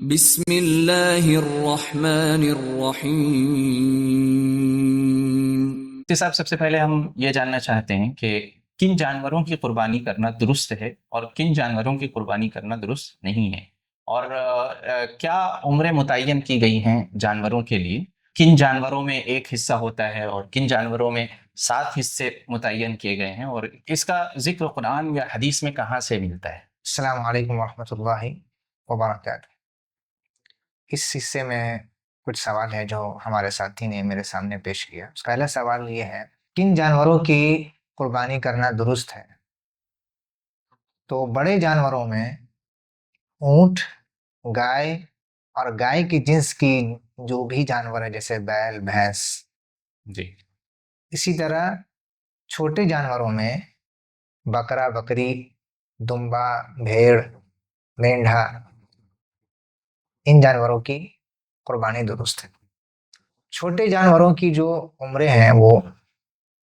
بسم اللہ الرحمن الرحیم۔ صاحب، سب سے پہلے ہم یہ جاننا چاہتے ہیں کہ کن جانوروں کی قربانی کرنا درست ہے اور کن جانوروں کی قربانی کرنا درست نہیں ہے، اور کیا عمریں متعین کی گئی ہیں جانوروں کے لیے، کن جانوروں میں ایک حصہ ہوتا ہے اور کن جانوروں میں 7 حصے متعین کیے گئے ہیں، اور اس کا ذکر قرآن یا حدیث میں کہاں سے ملتا ہے؟ السلام علیکم ورحمۃ اللہ وبرکاتہ۔ اس حصے میں کچھ سوال ہے جو ہمارے ساتھی نے میرے سامنے پیش کیا۔ پہلا سوال یہ ہے، کن جانوروں کی قربانی کرنا درست ہے؟ تو بڑے جانوروں میں اونٹ، گائے اور گائے کی جنس کی جو بھی جانور ہے جیسے بیل، بھینس، جی، اسی طرح چھوٹے جانوروں میں بکرا، بکری، دمبا، بھیڑ، مینڈھا، ان جانوروں کی قربانی درست ہے۔ چھوٹے جانوروں کی جو عمریں ہیں وہ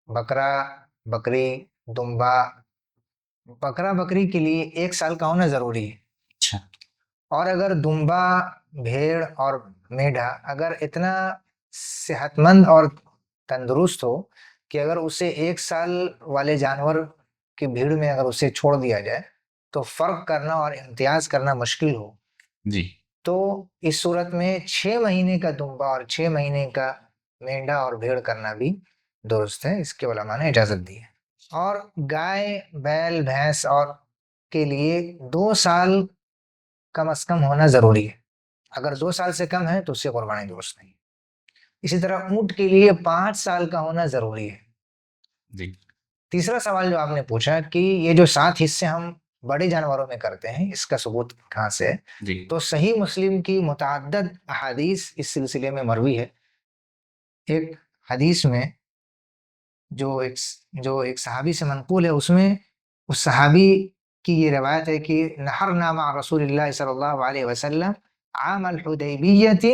بکرا، بکری، دمبا، بکرا بکری کے لیے 1 سال کا ہونا ضروری ہے، اچھا، اور اگر دمبا، بھیڑ اور میڈھا اگر اتنا صحت مند اور تندرست ہو کہ اگر اسے 1 سال والے جانور کی بھیڑ میں اگر اسے چھوڑ دیا جائے تو فرق کرنا اور امتیاز کرنا مشکل ہو، جی، تو اس صورت میں 6 مہینے کا دمبا اور 6 مہینے کا مینڈا اور بھیڑ کرنا بھی درست ہے، اس کے علماء نے اجازت دی ہے۔ اور گائے، بیل، بھینس اور کے لیے 2 سال کم از کم ہونا ضروری ہے، اگر 2 سال سے کم ہے تو اس سے قربانی درست نہیں۔ اسی طرح اونٹ کے لیے 5 سال کا ہونا ضروری ہے۔ جی، تیسرا سوال جو آپ نے پوچھا کہ یہ جو 7 حصے ہم بڑے جانوروں میں کرتے ہیں اس کا ثبوت کہاں سے ہے، جی، تو صحیح مسلم کی متعدد احادیث اس سلسلے میں مروی ہے۔ ایک حدیث میں جو ایک صحابی سے منقول ہے، اس میں اس صحابی کی یہ روایت ہے کہ نحرنا مع رسول اللہ صلی اللہ علیہ وسلم عام الحدیبیۃ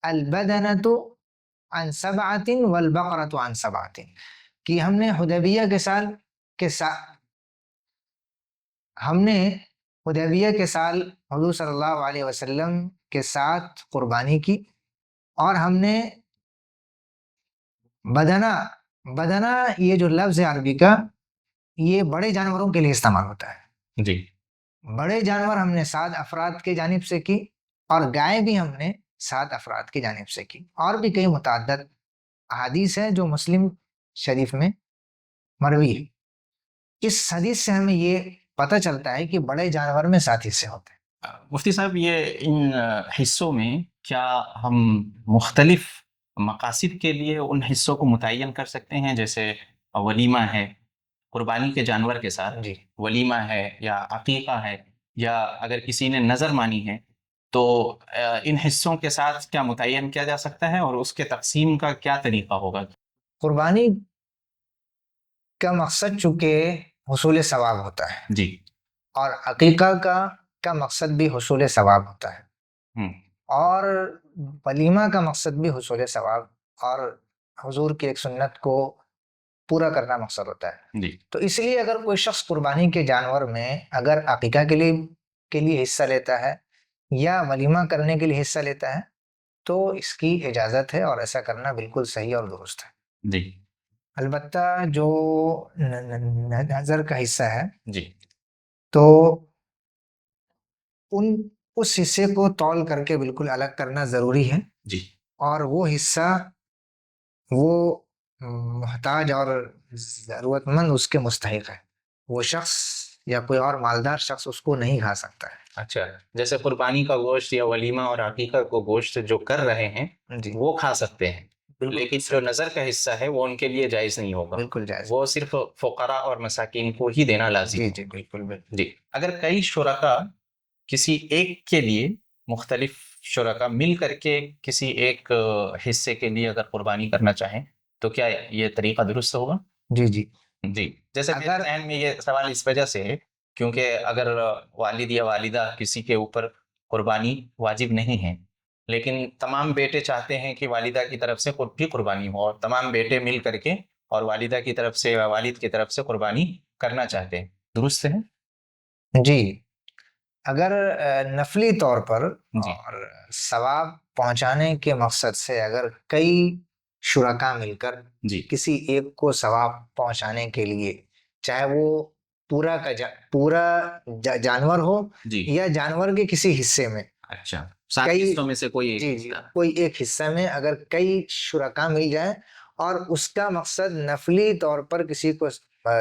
البدنۃ عن 7 والبقرۃ عن 7، کہ ہم نے حدیبیہ کے سال حضور صلی اللہ علیہ وسلم کے ساتھ قربانی کی، اور ہم نے بدنہ یہ جو لفظ ہے عربی کا، یہ بڑے جانوروں کے لیے استعمال ہوتا ہے۔ جی، بڑے جانور ہم نے 7 افراد کی جانب سے کی، اور گائے بھی ہم نے 7 افراد کی جانب سے کی، اور بھی کئی متعدد احادیث ہیں جو مسلم شریف میں مروی ہے۔ اس حدیث سے ہمیں یہ پتہ چلتا ہے کہ بڑے جانور میں 7 حصے ہوتے ہیں۔ مفتی صاحب، یہ ان حصوں میں کیا ہم مختلف مقاصد کے لیے ان حصوں کو متعین کر سکتے ہیں؟ جیسے ولیمہ ہے قربانی کے جانور کے ساتھ، جی، ولیمہ ہے یا عقیقہ ہے، یا اگر کسی نے نظر مانی ہے تو ان حصوں کے ساتھ کیا متعین کیا جا سکتا ہے، اور اس کے تقسیم کا کیا طریقہ ہوگا؟ قربانی کا مقصد چونکہ حصول ثواب ہوتا ہے، جی، اور عقیقہ کا مقصد بھی حصول ثواب ہوتا ہے، اور ولیمہ کا مقصد بھی حصول ثواب اور حضور کی ایک سنت کو پورا کرنا مقصد ہوتا ہے۔ جی، تو اس لیے اگر کوئی شخص قربانی کے جانور میں اگر عقیقہ کے لیے حصہ لیتا ہے یا ولیمہ کرنے کے لیے حصہ لیتا ہے تو اس کی اجازت ہے، اور ایسا کرنا بالکل صحیح اور درست ہے۔ جی، البتہ جو نظر کا حصہ ہے جی، تو اس حصے کو تول کر کے بالکل الگ کرنا ضروری ہے، جی، اور وہ حصہ وہ محتاج اور ضرورت مند اس کے مستحق ہے، وہ شخص یا کوئی اور مالدار شخص اس کو نہیں کھا سکتا ہے۔ اچھا، جیسے قربانی کا گوشت یا ولیمہ اور عقیقہ کو گوشت جو کر رہے ہیں جی، وہ کھا سکتے ہیں، بالکل، لیکن جو نظر کا حصہ ہے وہ ان کے لیے جائز نہیں ہوگا، بالکل جائز، وہ صرف فقراء اور مساکین کو ہی دینا لازم جی ہے۔ جی، بالکل بالکل۔ جی، اگر کئی شرکا کسی ایک کے لیے، مختلف شرکا مل کر کے کسی ایک حصے کے لیے اگر قربانی کرنا چاہیں تو کیا یہ طریقہ درست ہوگا؟ جی جی، جی، جیسے میرے ذہن میں یہ سوال اس وجہ سے ہے کیونکہ اگر والد یا والدہ کسی کے اوپر قربانی واجب نہیں ہے، لیکن تمام بیٹے چاہتے ہیں کہ والدہ کی طرف سے بھی قربانی ہو، اور تمام بیٹے مل کر کے اور والدہ کی طرف سے یا والد کی طرف سے قربانی کرنا چاہتے ہیں، درست ہے؟ جی، اگر نفلی طور پر جی اور ثواب پہنچانے کے مقصد سے اگر کئی شرکا مل کر جی کسی ایک کو ثواب پہنچانے کے لیے، چاہے وہ پورا کا پورا جانور ہو جی یا جانور کے کسی حصے میں، اچھا، 7 کئی حصوں میں سے کوئی ایک جی حصہ۔ کوئی ایک حصہ میں اگر کئی شرکا مل جائیں اور اس کا مقصد نفلی طور پر کسی کو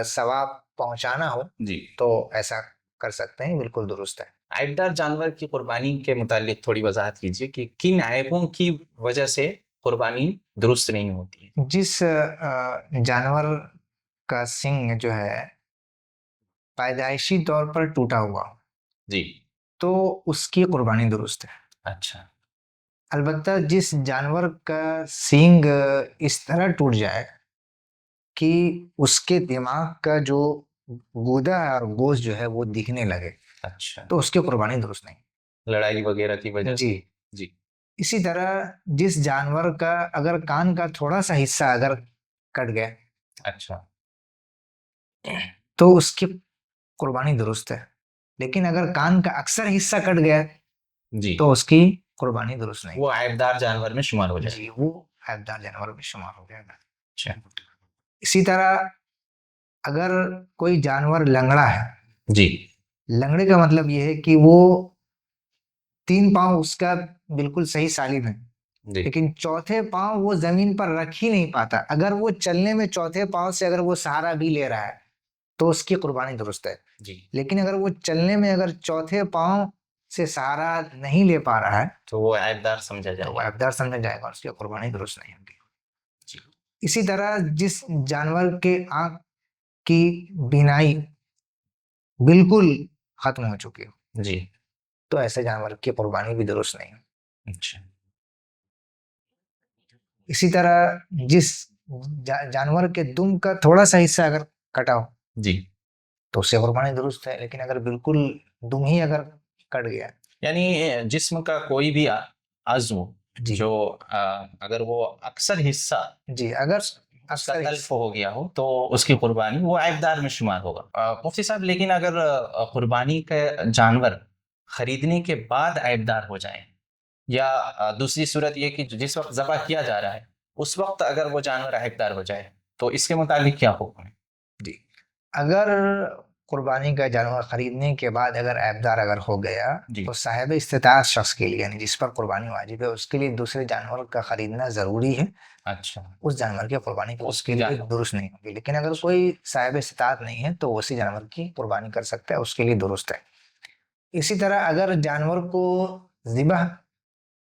ثواب پہنچانا ہو جی، تو ایسا کر سکتے ہیں، بالکل درست ہے۔ عیبدار جانور کی قربانی کے متعلق تھوڑی وضاحت کیجیے کہ کن عیبوں کی وجہ سے قربانی درست نہیں ہوتی ہے؟ جس جانور کا سنگ جو ہے پیدائشی طور پر ٹوٹا ہوا جی تو اس کی قربانی درست ہے۔ اچھا البتہ جس جانور کا سینگ اس طرح ٹوٹ جائے کہ اس کے دماغ کا جو گودا اور گوشت جو ہے وہ دکھنے لگے اچھا، تو اس کی قربانی درست نہیں۔ لڑائی وغیرہ کی وجہ سے؟ جی جی اسی طرح جس جانور کا اگر کان کا تھوڑا سا حصہ اگر کٹ گیا اچھا تو اس کی قربانی درست ہے، لیکن اگر کان کا اکثر حصہ کٹ گیا جی تو اس کی قربانی درست نہیں۔ وہ عیبدار جانور میں شمار ہو جائے جی وہ عیبدار جانور میں شمار ہو جائے گا۔ اچھا اسی طرح اگر کوئی جانور لنگڑا ہے، جی لنگڑے کا مطلب یہ ہے کہ وہ 3 پاؤں اس کا بالکل صحیح سالم ہے، جی لیکن چوتھے پاؤں وہ زمین پر رکھ ہی نہیں پاتا، اگر وہ چلنے میں چوتھے پاؤں سے اگر وہ سہارا بھی لے رہا ہے تو اس کی قربانی درست ہے، جی لیکن اگر وہ چلنے میں اگر چوتھے پاؤں سے سہارا نہیں لے پا رہا ہے تو وہ عیبدار سمجھا تو جائے وہ گا۔ عیبدار سمجھا جائے گا، اس کی قربانی درست نہیں ہوگی۔ جی اسی طرح جس جانور کے آنکھ کی بینائی بالکل ختم ہو چکی ہو جی تو ایسے جانور کی قربانی بھی درست نہیں۔ اچھا اسی طرح جس جانور کے دم کا تھوڑا سا حصہ اگر کٹا ہو جی، تو اس سے قربانی درست ہے، لیکن اگر بالکل دم ہی اگر کٹ گیا، یعنی جسم کا کوئی بھی عضو جی جو اگر وہ اکثر حصہ جی اگر اس کا اکثر تلف ہو گیا ہو تو اس کی قربانی وہ عیبدار میں شمار ہوگا۔ مفتی صاحب لیکن اگر قربانی کا جانور خریدنے کے بعد عیبدار ہو جائے یا دوسری صورت یہ کہ جس وقت ذبح کیا جا رہا ہے اس وقت اگر وہ جانور عیبدار ہو جائے تو اس کے متعلق کیا حکم ہے؟ جی اگر قربانی کا جانور خریدنے کے بعد اگر عیبدار اگر ہو گیا جی تو صاحب استطاعت شخص کے لیے یعنی جس پر قربانی واجب ہے اس کے لیے دوسرے جانور کا خریدنا ضروری ہے، اچھا اس جانور کی قربانی اس اس کی کے لیے جانور درست نہیں ہوگی، لیکن اگر کوئی صاحب استطاعت نہیں ہے تو اسی جانور کی قربانی کر سکتا ہے، اس کے لیے درست ہے۔ اسی طرح اگر جانور کو ذبح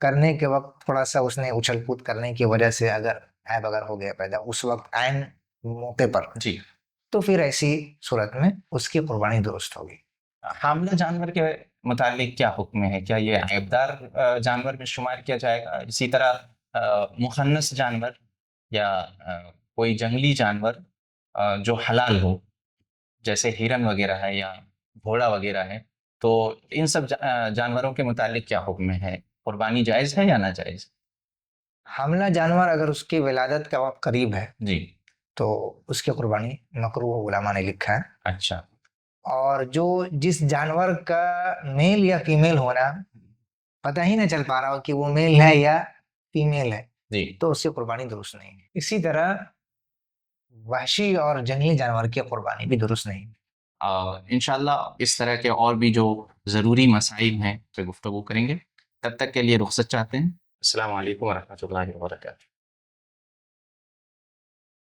کرنے کے وقت تھوڑا سا اس نے اچھل کود کرنے کی وجہ سے اگر عیب اگر ہو گیا پیدا اس وقت عین موقع پر، جی، تو پھر ایسی صورت میں اس کی قربانی درست ہوگی۔ حاملہ جانور کے متعلق کیا حکم ہے؟ کیا یہ عیبدار جانور میں شمار کیا جائے گا؟ اسی طرح مخنث جانور یا کوئی جنگلی جانور جو حلال ہو جیسے ہرن وغیرہ ہے یا گھوڑا وغیرہ ہے تو ان سب جانوروں کے متعلق کیا حکم ہے؟ قربانی جائز ہے یا ناجائز؟ حاملہ جانور اگر اس کی ولادت کا وقت قریب ہے جی تو اس کی قربانی مکروہ علماء نے لکھا ہے، اچھا اور جو جس جانور کا میل یا فیمیل ہونا پتہ ہی نہ چل پا رہا ہو کہ وہ میل ہے یا فیمیل ہے جی تو اس کی قربانی درست نہیں ہے۔ اسی طرح وحشی اور جنگلی جانور کی قربانی بھی درست نہیں۔ انشاءاللہ اس طرح کے اور بھی جو ضروری مسائل ہیں پہ گفتگو کریں گے، تب تک کے لیے رخصت چاہتے ہیں۔ السلام علیکم ورحمۃ اللہ وبرکاتہ۔